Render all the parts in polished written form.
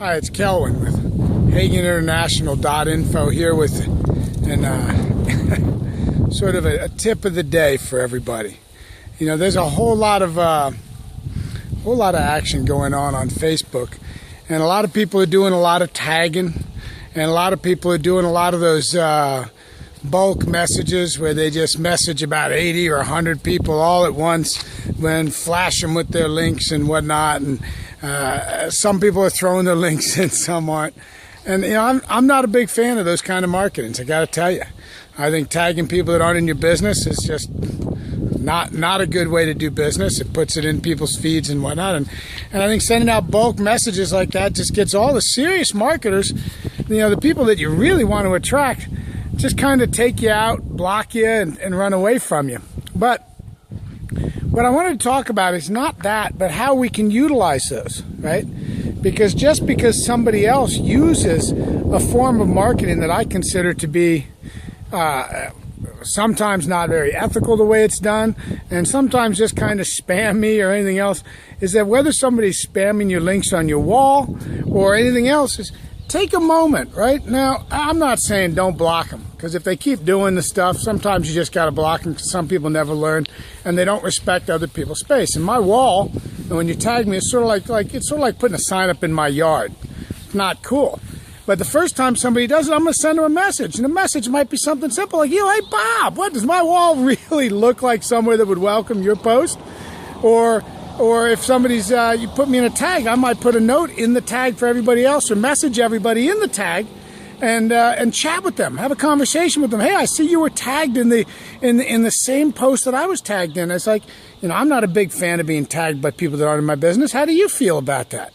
Hi, it's Kelvin with HagenInternational.info here with sort of a tip of the day for everybody. You know, there's a whole lot of action going on Facebook, and a lot of people are doing a lot of tagging, and a lot of people are doing a lot of those bulk messages where they just message about 80 or 100 people all at once, then flash them with their links and whatnot. And some people are throwing their links in, some aren't. And you know, I'm not a big fan of those kind of marketings. I got to tell you, I think tagging people that aren't in your business is just not a good way to do business. It puts it in people's feeds and whatnot. And I think sending out bulk messages like that just gets all the serious marketers, you know, the people that you really want to attract, just kind of take you out, block you, and run away from you. But what I wanted to talk about is not that, but how we can utilize those, right? Because just because somebody else uses a form of marketing that I consider to be sometimes not very ethical the way it's done, and sometimes just kind of spammy or anything else, is that whether somebody's spamming your links on your wall or anything else, is take a moment, right? Now, I'm not saying don't block them, because if they keep doing the stuff, sometimes you just got to block them, because some people never learn and they don't respect other people's space. And my wall, when you tag me, it's sort of like putting a sign up in my yard. It's not cool. But the first time somebody does it, I'm going to send them a message. And the message might be something simple like, hey, Bob, what does my wall really look like somewhere that would welcome your post? Or if somebody's, you put me in a tag, I might put a note in the tag for everybody else, or message everybody in the tag, and chat with them, have a conversation with them. Hey, I see you were tagged in the same post that I was tagged in. It's like, you know, I'm not a big fan of being tagged by people that aren't in my business. How do you feel about that?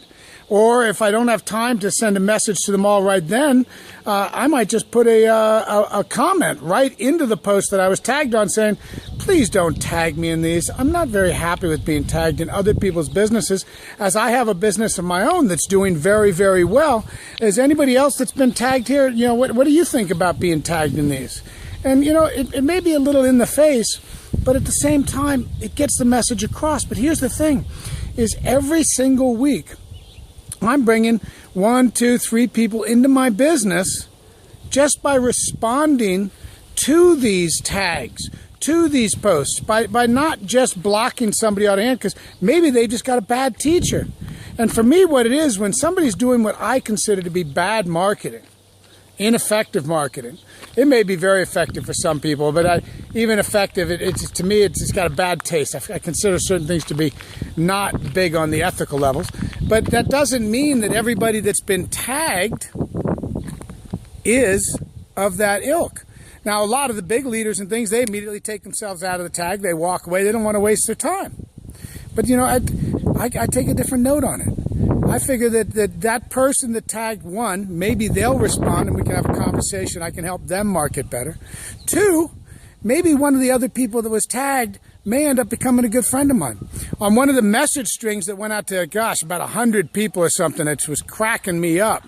Or if I don't have time to send a message to them all right then, I might just put a comment right into the post that I was tagged on saying, please don't tag me in these. I'm not very happy with being tagged in other people's businesses, as I have a business of my own that's doing very, very well. Is anybody else that's been tagged here, you know, what do you think about being tagged in these? And, you know, it may be a little in the face, but at the same time, it gets the message across. But here's the thing, is every single week, I'm bringing 1, 2, 3 people into my business just by responding to these tags, to these posts, by not just blocking somebody out of hand because maybe they just got a bad teacher. And for me, what it is, when somebody's doing what I consider to be bad marketing, ineffective marketing, it may be very effective for some people, but even effective, to me, it's got a bad taste. I consider certain things to be not big on the ethical levels, but that doesn't mean that everybody that's been tagged is of that ilk. Now, a lot of the big leaders and things, they immediately take themselves out of the tag. They walk away. They don't want to waste their time. But, you know, I take a different note on it. I figure that person that tagged, 1, maybe they'll respond and we can have a conversation. I can help them market better. 2, maybe one of the other people that was tagged may end up becoming a good friend of mine. On one of the message strings that went out to, gosh, about 100 people or something, it was cracking me up.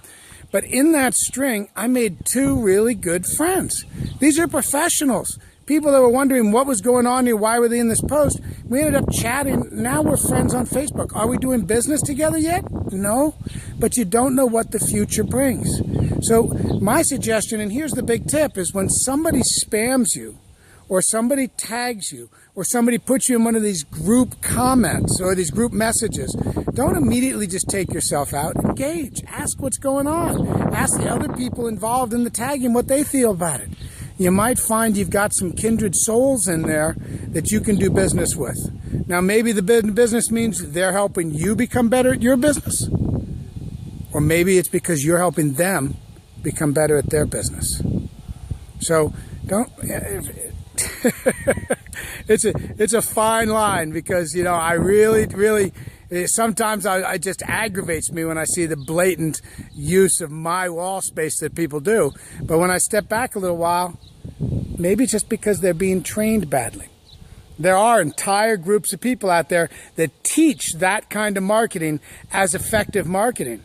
But in that string, I made 2 really good friends. These are professionals. People that were wondering what was going on here, why were they in this post? We ended up chatting. Now we're friends on Facebook. Are we doing business together yet? No, but you don't know what the future brings. So my suggestion, and here's the big tip, is when somebody spams you, or somebody tags you, or somebody puts you in one of these group comments or these group messages, don't immediately just take yourself out. Engage. Ask what's going on. Ask the other people involved in the tagging what they feel about it. You might find you've got some kindred souls in there that you can do business with. Now, maybe the business means they're helping you become better at your business. Or maybe it's because you're helping them become better at their business. So don't... it's a fine line, because, you know, I really... Sometimes it just aggravates me when I see the blatant use of my wall space that people do. But when I step back a little while, maybe it's just because they're being trained badly. There are entire groups of people out there that teach that kind of marketing as effective marketing.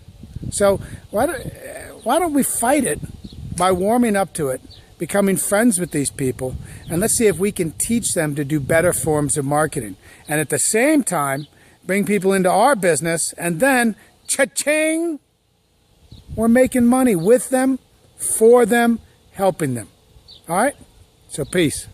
So why don't we fight it by warming up to it, becoming friends with these people, and let's see if we can teach them to do better forms of marketing. And at the same time, bring people into our business, and then, cha-ching, we're making money with them, for them, helping them. All right? So peace.